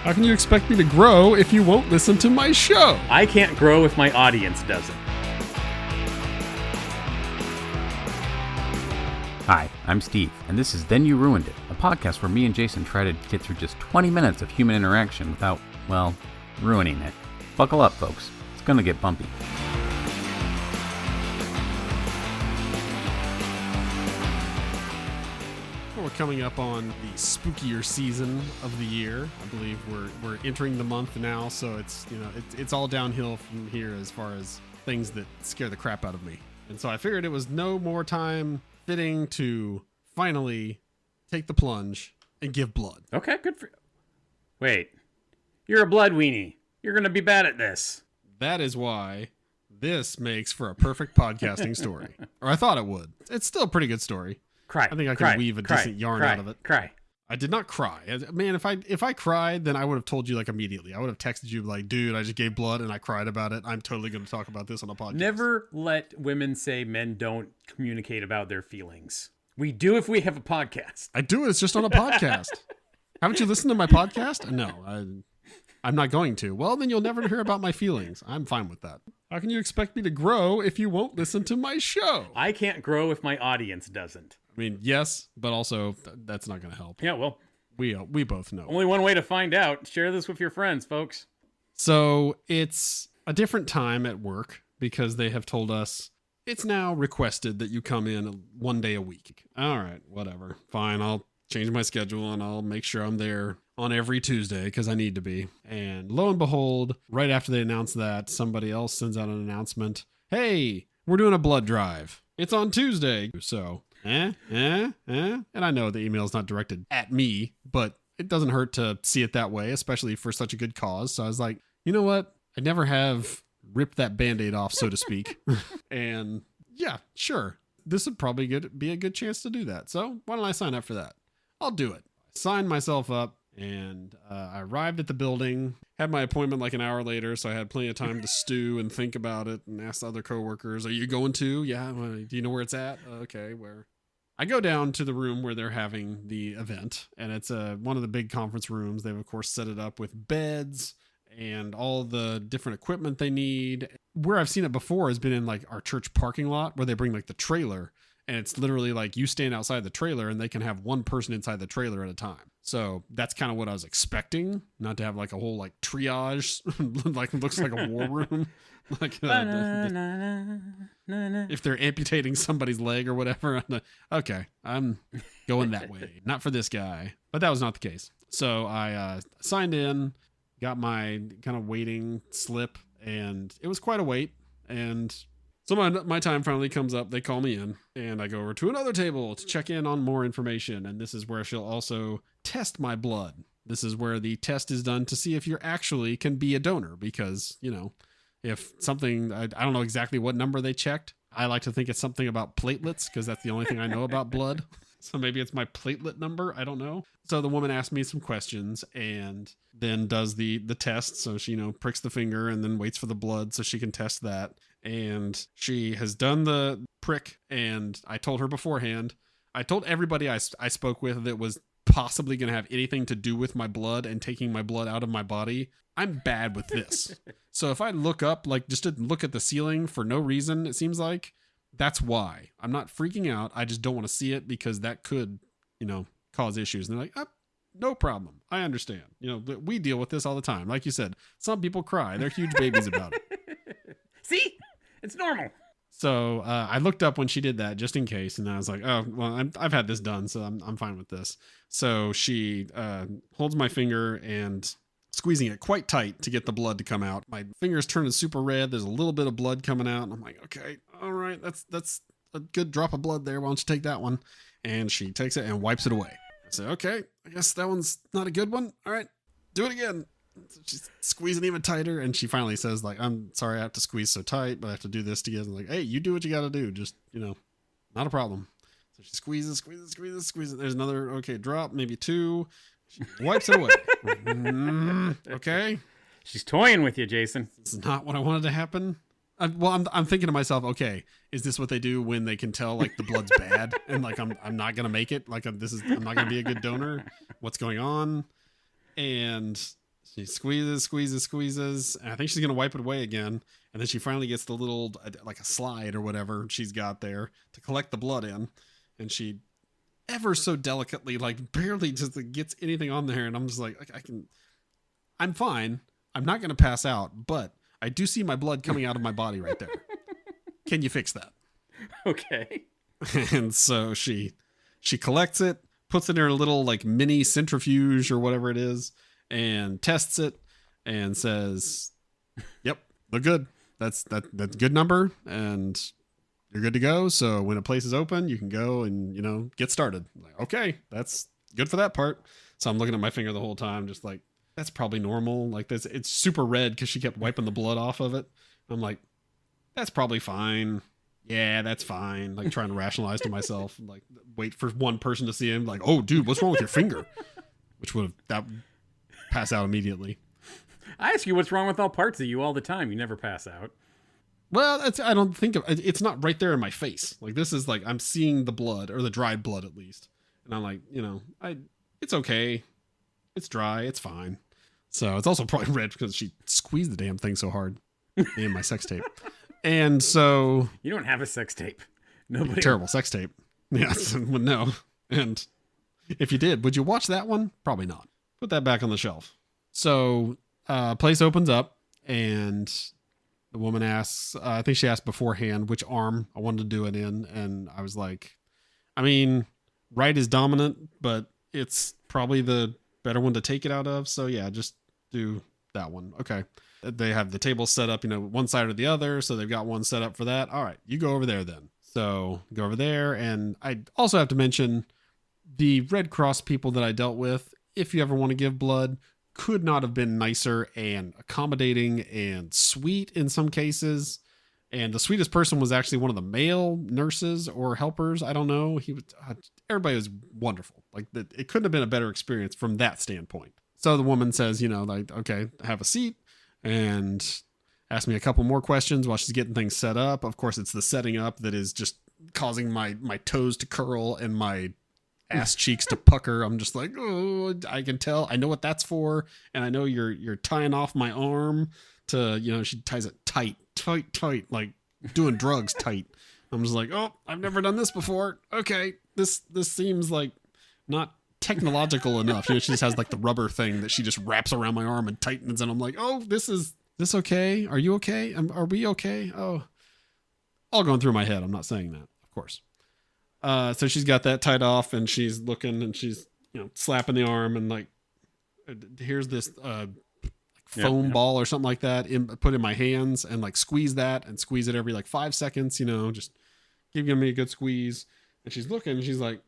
How can you expect me to grow if you won't listen to my show? I can't grow if my audience doesn't. Hi, I'm Steve, and this is Then You Ruined It, a podcast where me and Jason try to get through just 20 minutes of human interaction without, well, ruining it. Buckle up, folks. It's gonna get bumpy. We're coming up on the spookier season of the year. I believe we're entering the month now, so it's all downhill from here as far as things that scare the crap out of me. And so I figured it was no more time fitting to finally take the plunge and give blood. Okay, good for you. Wait, you're a blood weenie. You're going to be bad at this. That is why this makes for a perfect podcasting story. Or I thought it would. It's still a pretty good story. Cry. I think I can weave a decent yarn out of it. Cry. I did not cry. Man, if I cried, then I would have told you like immediately. I would have texted you like, dude, I just gave blood and I cried about it. I'm totally going to talk about this on a podcast. Never let women say men don't communicate about their feelings. We do if we have a podcast. I do. It's just on a podcast. Haven't you listened to my podcast? No, I'm not going to. Well, then you'll never hear about my feelings. I'm fine with that. How can you expect me to grow if you won't listen to my show? I can't grow if my audience doesn't. I mean, yes, but also that's not going to help. Yeah, well, we both know. Only one way to find out. Share this with your friends, folks. So it's a different time at work because they have told us it's now requested that you come in 1 day a week. All right, whatever. Fine, I'll change my schedule and I'll make sure I'm there on every Tuesday because I need to be. And lo and behold, right after they announce that, somebody else sends out an announcement. Hey, we're doing a blood drive. It's on Tuesday. So, And I know the email is not directed at me, but it doesn't hurt to see it that way, especially for such a good cause. So I was like, you know what? I never have ripped that Band-Aid off, so to speak. And yeah, sure. This would probably be a good chance to do that. So why don't I sign up for that? I'll do it. I signed myself up and I arrived at the building, had my appointment like an hour later. So I had plenty of time to stew and think about it and ask the other coworkers, are you going to? Yeah. Well, do you know where it's at? Okay. Where? I go down to the room where they're having the event, and it's one of the big conference rooms. They've, of course, set it up with beds and all the different equipment they need. Where I've seen it before has been in like our church parking lot where they bring like the trailer, and it's literally like you stand outside the trailer and they can have one person inside the trailer at a time. So that's kind of what I was expecting, not to have like a whole like triage, like it looks like a war room. Like if they're amputating somebody's leg or whatever. Okay, I'm going that way. Not for this guy. But that was not the case. So I signed in, got my kind of waiting slip, and it was quite a wait. And so my time finally comes up. They call me in, and I go over to another table to check in on more information. And this is where she'll also test my blood. This is where the test is done to see if you actually can be a donor, because, you know, if something, I don't know exactly what number they checked. I like to think it's something about platelets because that's the only thing I know about blood. So maybe it's my platelet number. I don't know. So the woman asked me some questions and then does the test. So she, pricks the finger and then waits for the blood so she can test that. And she has done the prick. And I told her beforehand, I told everybody I spoke with that was possibly going to have anything to do with my blood and taking my blood out of my body, I'm bad with this. So if I look up, like just to look at the ceiling for no reason, it seems like that's why. I'm not freaking out. I just don't want to see it because that could, cause issues. And they're like, oh, no problem. I understand. We deal with this all the time. Like you said, some people cry. They're huge babies about it. See? It's normal. So I looked up when she did that just in case, and I was like, "Oh, well, I've had this done, so I'm fine with this." So she holds my finger and squeezing it quite tight to get the blood to come out. My finger's turning super red. There's a little bit of blood coming out, and I'm like, "Okay, all right, that's a good drop of blood there. Why don't you take that one?" And she takes it and wipes it away. I say, "Okay, I guess that one's not a good one. All right, do it again." So she's squeezing even tighter, and she finally says, like, I'm sorry I have to squeeze so tight, but I have to do this to get, like, hey, you do what you got to do. Just, not a problem. So she squeezes. There's another, okay, drop, maybe two. She wipes it away. Okay. She's toying with you, Jason. This is not what I wanted to happen. I'm thinking to myself, okay, is this what they do when they can tell, like, the blood's bad? And, like, I'm not going to make it. Like, I'm not going to be a good donor. What's going on? And She squeezes. And I think she's going to wipe it away again. And then she finally gets the little, like a slide or whatever she's got there to collect the blood in. And she ever so delicately, like barely just gets anything on there. And I'm just like, I'm fine. I'm not going to pass out, but I do see my blood coming out of my body right there. Can you fix that? Okay. And so she collects it, puts it in her little like mini centrifuge or whatever it is, and tests it and says, yep, look good. That's good number, and you're good to go. So when a place is open, you can go and, get started. I'm like, okay, that's good for that part. So I'm looking at my finger the whole time, just like, that's probably normal. Like this, it's super red because she kept wiping the blood off of it. I'm like, that's probably fine. Yeah, that's fine. Like trying to rationalize to myself, like wait for one person to see him. Like, oh, dude, what's wrong with your finger? Which would pass out immediately. I ask you what's wrong with all parts of you all the time. You never pass out. Well, I don't think it's not right there in my face. Like this is like I'm seeing the blood or the dried blood at least, and I'm like, it's okay. It's dry. It's fine. So it's also probably red because she squeezed the damn thing so hard in my sex tape. And so you don't have a sex tape. Nobody. Terrible sex tape. Yes. No. And if you did, would you watch that one? Probably not. Put that back on the shelf. So place opens up and the woman asks, I think she asked beforehand which arm I wanted to do it in. And I was like, I mean, right is dominant, but it's probably the better one to take it out of. So yeah, just do that one. Okay. They have the table set up, one side or the other. So they've got one set up for that. All right, you go over there then. So go over there. And I also have to mention the Red Cross people that I dealt with, if you ever want to give blood, could not have been nicer and accommodating and sweet in some cases. And the sweetest person was actually one of the male nurses or helpers. I don't know. Everybody was wonderful. Like it couldn't have been a better experience from that standpoint. So the woman says, like, okay, have a seat, and ask me a couple more questions while she's getting things set up. Of course, it's the setting up that is just causing my toes to curl and my ass cheeks to pucker. I'm just like, oh, I can tell. I know what that's for. And I know you're tying off my arm to, she ties it tight, like doing drugs tight. I'm just like, oh, I've never done this before. Okay. This seems like not technological enough. She just has like the rubber thing that she just wraps around my arm and tightens. And I'm like, oh, this okay? Are you okay? Are we okay? Oh, all going through my head. I'm not saying that, of course. So she's got that tied off and she's looking and she's, slapping the arm and like, here's this, foam ball or something like that put in my hands and like squeeze that and squeeze it every like 5 seconds, just giving me a good squeeze. And she's looking and she's like,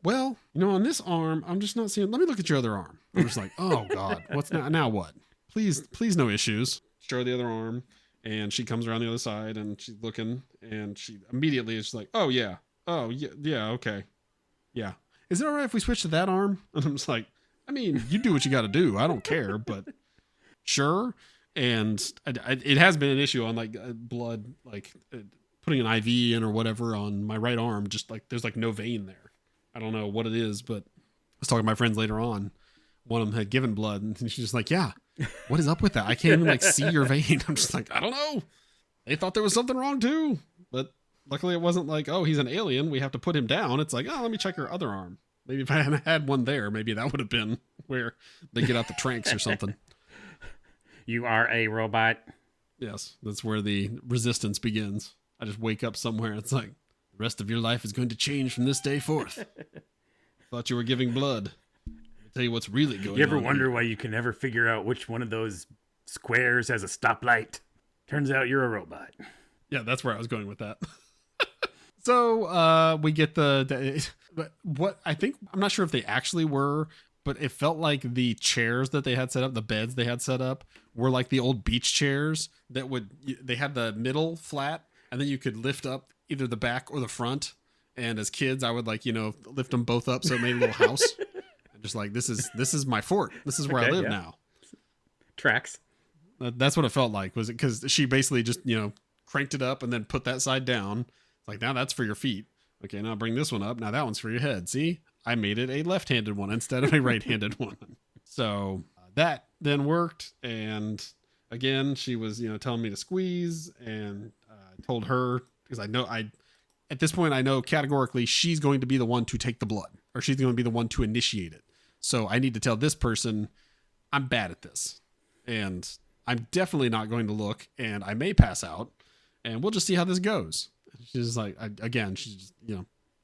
well, on this arm, I'm just not seeing, let me look at your other arm. I'm just like, oh God, what's now what? Please no issues. Show her the other arm. And she comes around the other side and she's looking and she immediately is like, oh yeah. Okay. Yeah. Is it all right if we switch to that arm? And I'm just like, I mean, you do what you got to do. I don't care, but sure. And it has been an issue on like blood, like putting an IV in or whatever on my right arm. Just like, there's like no vein there. I don't know what it is, but I was talking to my friends later on. One of them had given blood and she's just like, yeah, what is up with that? I can't even like see your vein. I'm just like, I don't know. They thought there was something wrong too, but luckily it wasn't like, oh, he's an alien, we have to put him down. It's like, oh, let me check your other arm. Maybe if I hadn't had one there, maybe that would have been where they get out the tranks or something. You are a robot. Yes, that's where the resistance begins. I just wake up somewhere and it's like, the rest of your life is going to change from this day forth. Thought you were giving blood. Let me tell you what's really going on. You ever wonder why you can never figure out which one of those squares has a stoplight? Turns out you're a robot. Yeah, that's where I was going with that. So we get what I think, I'm not sure if they actually were, but it felt like the chairs that they had set up, the beds they had set up, were like the old beach chairs that they had the middle flat and then you could lift up either the back or the front. And as kids, I would like, lift them both up so it made a little house. And just like, this is my fort. This is where I live now. Tracks. That's what it felt like. Was it because she basically just, cranked it up and then put that side down. It's like, now that's for your feet. Okay, now bring this one up. Now that one's for your head. See, I made it a left-handed one instead of a right-handed one. So That then worked. And again, she was, telling me to squeeze, and told her, because at this point, I know categorically she's going to be the one to take the blood, or she's going to be the one to initiate it. So I need to tell this person I'm bad at this, and I'm definitely not going to look, and I may pass out, and we'll just see how this goes. She's like, she's just,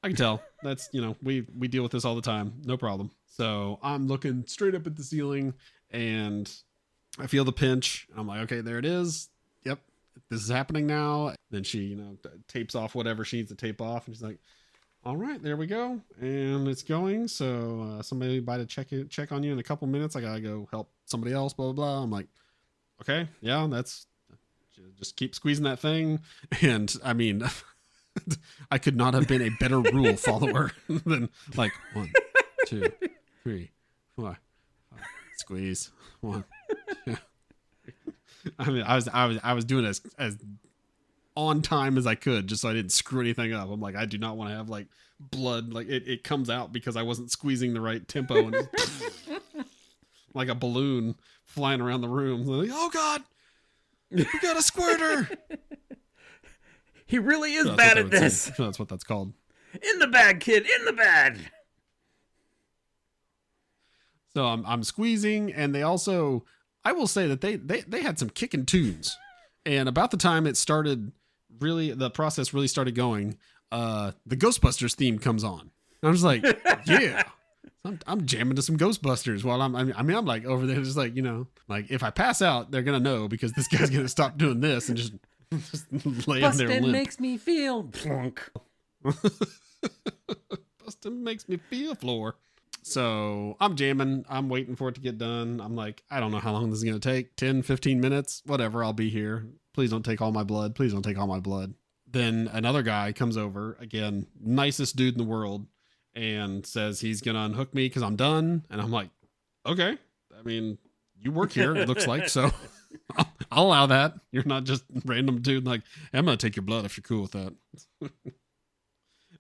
I can tell that's, we deal with this all the time. No problem. So I'm looking straight up at the ceiling, and I feel the pinch. I'm like, okay, there it is. Yep. This is happening now. Then she, tapes off whatever she needs to tape off. And she's like, all right, there we go. And it's going. So somebody by to check on you in a couple minutes. I got to go help somebody else, blah, blah, blah. I'm like, okay, yeah, just keep squeezing that thing. And I mean, I could not have been a better rule follower than like 1, 2, 3, 4, 5, squeeze 1, 2. I mean, I was doing as on time as I could, just so I didn't screw anything up. I'm like, I do not want to have like blood, like it comes out because I wasn't squeezing the right tempo, and like a balloon flying around the room. Like, oh God, we got a squirter. He really is bad at this. That's what that's called. In the bag, kid. In the bag. So I'm squeezing, and they also, I will say that they had some kicking tunes, and about the time it started, really the process really started going, the Ghostbusters theme comes on. And I'm just like, yeah, I'm jamming to some Ghostbusters while I'm like over there just like, like if I pass out, they're gonna know because this guy's gonna stop doing this and just lay in there limp. Makes me feel plunk. Bustin' makes me feel floor. So I'm jamming. I'm waiting for it to get done. I'm like, I don't know how long this is going to take. 10, 15 minutes, whatever. I'll be here. Please don't take all my blood. Please don't take all my blood. Then another guy comes over, again, nicest dude in the world, and says he's going to unhook me because I'm done. And I'm like, okay. I mean, you work here, it looks like. So I'll allow that. You're not just random dude like, I'm going to take your blood if you're cool with that.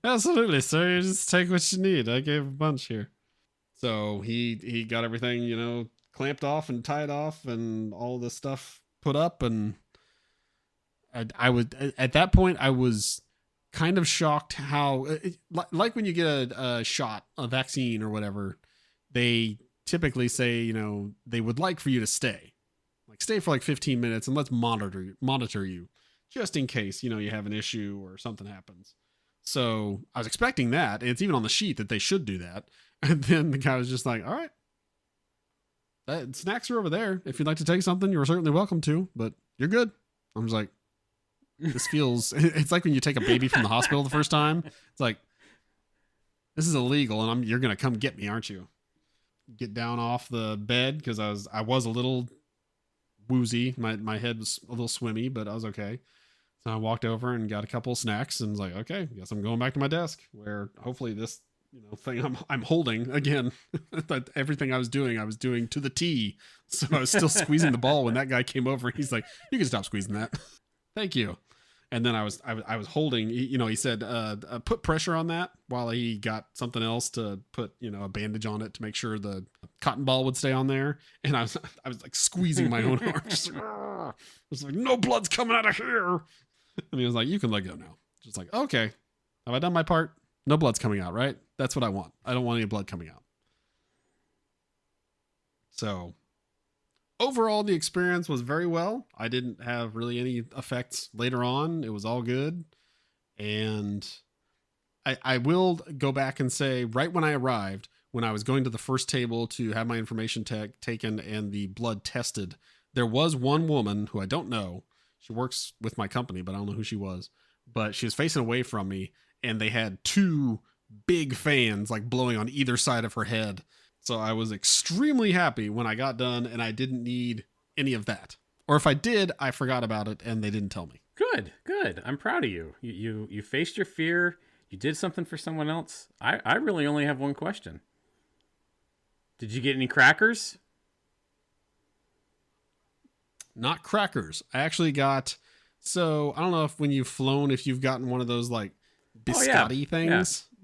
Absolutely, sir. You just take what you need. I gave a bunch here. So he got everything, clamped off and tied off and all this stuff put up. And I was, at that point, I was kind of shocked how, like when you get a shot, a vaccine or whatever, they typically say, they would like for you to stay for like 15 minutes and let's monitor you just in case, you have an issue or something happens. So I was expecting that. It's even on the sheet that they should do that. And then the guy was just like, all right, snacks are over there. If you'd like to take something, you're certainly welcome to, but you're good. I'm just like, this feels, it's like when you take a baby from the hospital the first time. It's like, this is illegal and you're going to come get me, aren't you? Get down off the bed because I was a little woozy. My head was a little swimmy, but I was okay. So I walked over and got a couple of snacks and was like, okay, guess I'm going back to my desk where hopefully this thing I'm holding again, everything I was doing to the T. So I was still squeezing the ball when that guy came over. He's like, you can stop squeezing that. Thank you. And then I was holding, he said, put pressure on that while he got something else to put, a bandage on it to make sure the cotton ball would stay on there. And I was like squeezing my own arm. Just like, I was like, no blood's coming out of here. And he was like, you can let go now. Just like, okay, have I done my part? No blood's coming out, right? That's what I want. I don't want any blood coming out. So overall, the experience was very well. I didn't have really any effects later on. It was all good. And I will go back and say, right when I arrived, when I was going to the first table to have my information taken and the blood tested, there was one woman who I don't know. She works with my company, but I don't know who she was. But she was facing away from me, and they had 2 big fans like blowing on either side of her head. So I was extremely happy when I got done and I didn't need any of that. Or if I did, I forgot about it and they didn't tell me. Good. I'm proud of you. You faced your fear. You did something for someone else. I really only have one question. Did you get any crackers? Not crackers. I actually got, so I don't know if when you've flown, if you've gotten one of those like biscotti things. Yeah.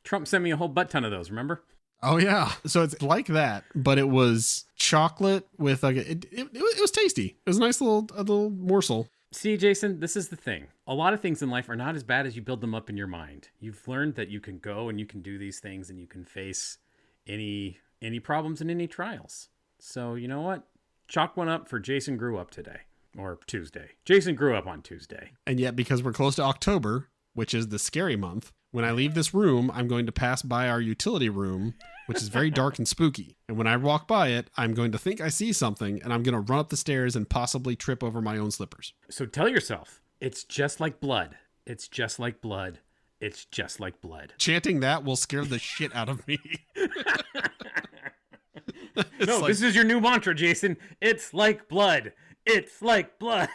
Trump sent me a whole butt ton of those, remember? Oh yeah. So it's like that, but it was chocolate with like it was tasty. It was a little morsel. See, Jason, this is the thing. A lot of things in life are not as bad as you build them up in your mind. You've learned that you can go and you can do these things and you can face any problems and any trials. So, you know what? Chalk one up for Jason grew up today or Tuesday. Jason grew up on Tuesday. And yet, because we're close to October, which is the scary month, when I leave this room, I'm going to pass by our utility room, which is very dark and spooky. And when I walk by it, I'm going to think I see something, and I'm going to run up the stairs and possibly trip over my own slippers. So tell yourself, it's just like blood. It's just like blood. It's just like blood. Chanting that will scare the shit out of me. No, this is your new mantra, Jason. It's like blood. It's like blood.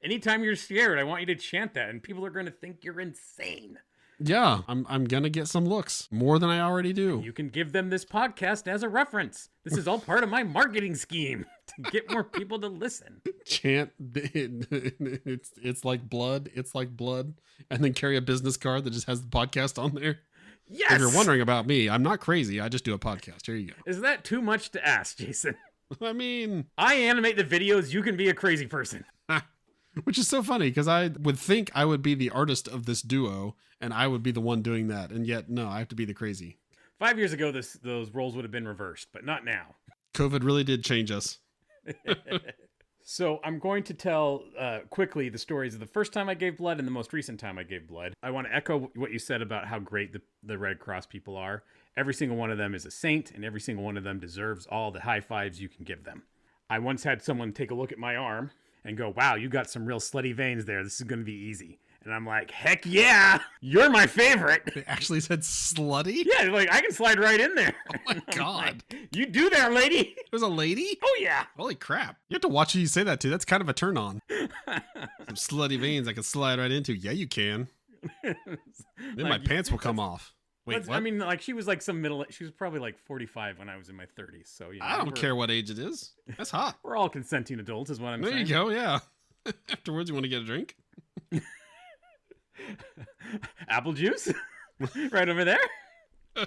Anytime you're scared, I want you to chant that, and people are going to think you're insane. Yeah, I'm going to get some looks, more than I already do. You can give them this podcast as a reference. This is all part of my marketing scheme to get more people to listen. Chant, it's like blood, it's like blood, and then carry a business card that just has the podcast on there. Yes! If you're wondering about me, I'm not crazy. I just do a podcast. Here you go. Is that too much to ask, Jason? I mean, I animate the videos. You can be a crazy person. which is so funny because I would think I would be the artist of this duo and I would be the one doing that. And yet, no, I have to be the crazy. 5 years ago, those roles would have been reversed, but not now. COVID really did change us. So I'm going to tell quickly the stories of the first time I gave blood and the most recent time I gave blood. I want to echo what you said about how great the Red Cross people are. Every single one of them is a saint, and every single one of them deserves all the high fives you can give them. I once had someone take a look at my arm and go, wow, you got some real slutty veins there. This is going to be easy. And I'm like, heck yeah, you're my favorite. They actually said slutty? Yeah, like I can slide right in there. Oh my God. Like, you do there, lady. There's a lady? Oh yeah. Holy crap. You have to watch who you say that to. That's kind of a turn on. Some slutty veins I can slide right into. Yeah, you can. Then Like, my pants will come off. Wait, what? I mean, like she was like she was probably like 45 when I was in my 30s. So, you know, I don't care what age it is. That's hot. We're all consenting adults is what I'm There saying. you go, yeah. Afterwards, you want to get a drink? Apple juice right over there.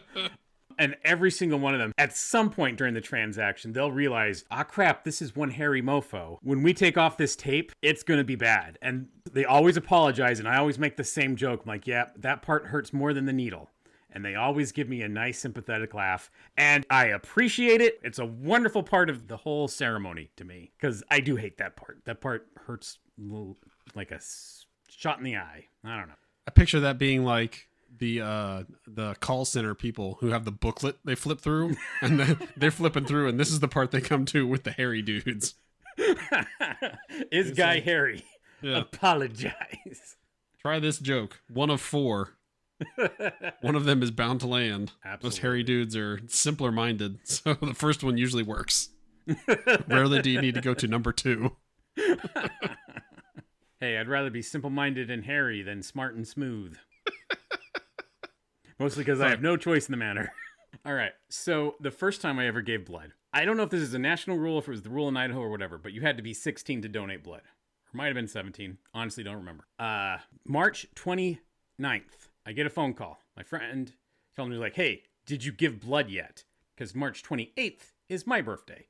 And every single one of them, at some point during the transaction, they'll realize, ah, crap, this is one hairy mofo. When we take off this tape, it's going to be bad. And they always apologize, and I always make the same joke. I'm like, yeah, that part hurts more than the needle. And they always give me a nice, sympathetic laugh. And I appreciate it. It's a wonderful part of the whole ceremony to me, because I do hate that part. That part hurts like a shot in the eye. I don't know. I picture that being like the call center people who have the booklet they flip through, and they're flipping through, and this is the part they come to with the hairy dudes. Is Guy hairy? Yeah. Apologize. Try this joke. 1 of 4. One of them is bound to land. Absolutely. Those hairy dudes are simpler minded, so the first one usually works. Rarely do you need to go to number 2. Hey, I'd rather be simple-minded and hairy than smart and smooth. Mostly because I have no choice in the matter. All right, so the first time I ever gave blood, I don't know if this is a national rule, if it was the rule in Idaho or whatever, but you had to be 16 to donate blood. Or might have been 17. Honestly, don't remember. March 29th, I get a phone call. My friend told me, like, hey, did you give blood yet? Because March 28th is my birthday.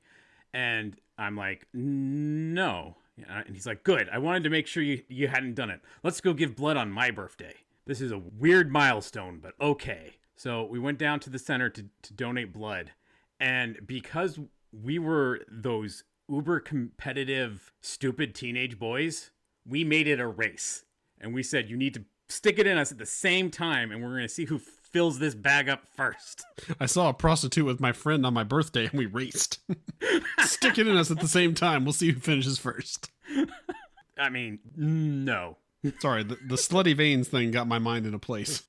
And I'm like, no. And he's like, good. I wanted to make sure you hadn't done it. Let's go give blood on my birthday. This is a weird milestone, but okay. So we went down to the center to donate blood. And because we were those uber competitive, stupid teenage boys, we made it a race. And we said, you need to stick it in us at the same time, and we're going to see who fills this bag up first. I saw a prostitute with my friend on my birthday, and we raced. Stick it in us at the same time. We'll see who finishes first. I mean, no. Sorry, the slutty veins thing got my mind in a place.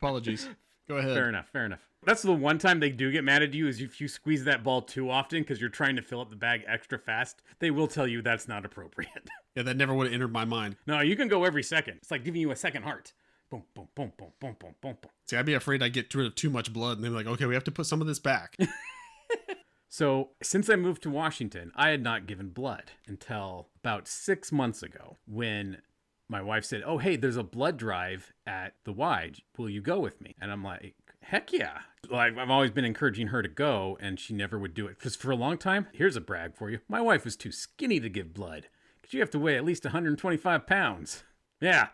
Apologies. Go ahead. Fair enough. That's the one time they do get mad at you is if you squeeze that ball too often because you're trying to fill up the bag extra fast. They will tell you that's not appropriate. Yeah, that never would have entered my mind. No, you can go every second. It's like giving you a second heart. Boom, boom, boom, boom, boom, boom, boom, boom. See, I'd be afraid I'd get rid of too much blood, and they'd be like, okay, we have to put some of this back. So, since I moved to Washington, I had not given blood until about 6 months ago when my wife said, oh, hey, there's a blood drive at the Y. Will you go with me? And I'm like, Heck yeah. Like, I've always been encouraging her to go, and she never would do it. Because for a long time, here's a brag for you, my wife was too skinny to give blood. Because you have to weigh at least 125 pounds. Yeah,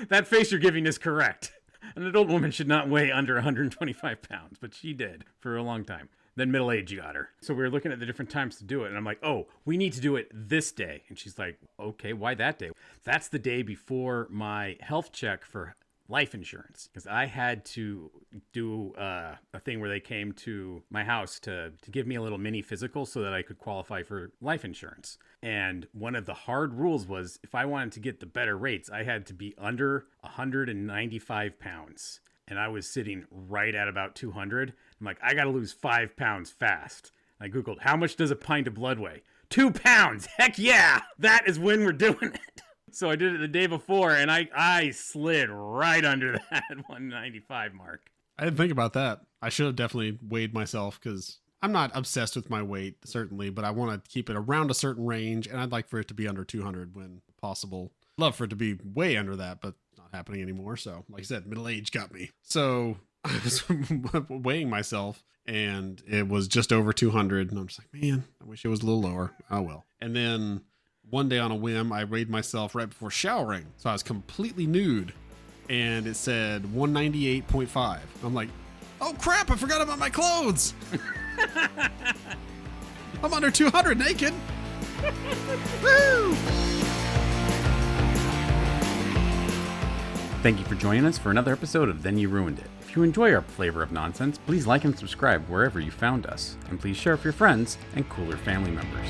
that face you're giving is correct. An adult woman should not weigh under 125 pounds, but she did for a long time. Then middle age got her. So we were looking at the different times to do it, and I'm like, oh, we need to do it this day. And she's like, okay, why that day? That's the day before my health check for life insurance, because I had to do a thing where they came to my house to give me a little mini physical so that I could qualify for life insurance. And one of the hard rules was if I wanted to get the better rates, I had to be under 195 pounds. And I was sitting right at about 200. I'm like, I got to lose 5 pounds fast. I Googled, how much does a pint of blood weigh? 2 pounds. Heck yeah. That is when we're doing it. So I did it the day before, and I slid right under that 195 mark. I didn't think about that. I should have definitely weighed myself because I'm not obsessed with my weight, certainly, but I want to keep it around a certain range, and I'd like for it to be under 200 when possible. Love for it to be way under that, but not happening anymore. So, like I said, middle age got me. So I was weighing myself, and it was just over 200, and I'm just like, man, I wish it was a little lower. Oh, well. And then one day on a whim, I weighed myself right before showering. So I was completely nude, and it said 198.5. I'm like, oh crap, I forgot about my clothes. I'm under 200 naked. Woo! Thank you for joining us for another episode of Then You Ruined It. If you enjoy our flavor of nonsense, please like and subscribe wherever you found us. And please share with your friends and cooler family members.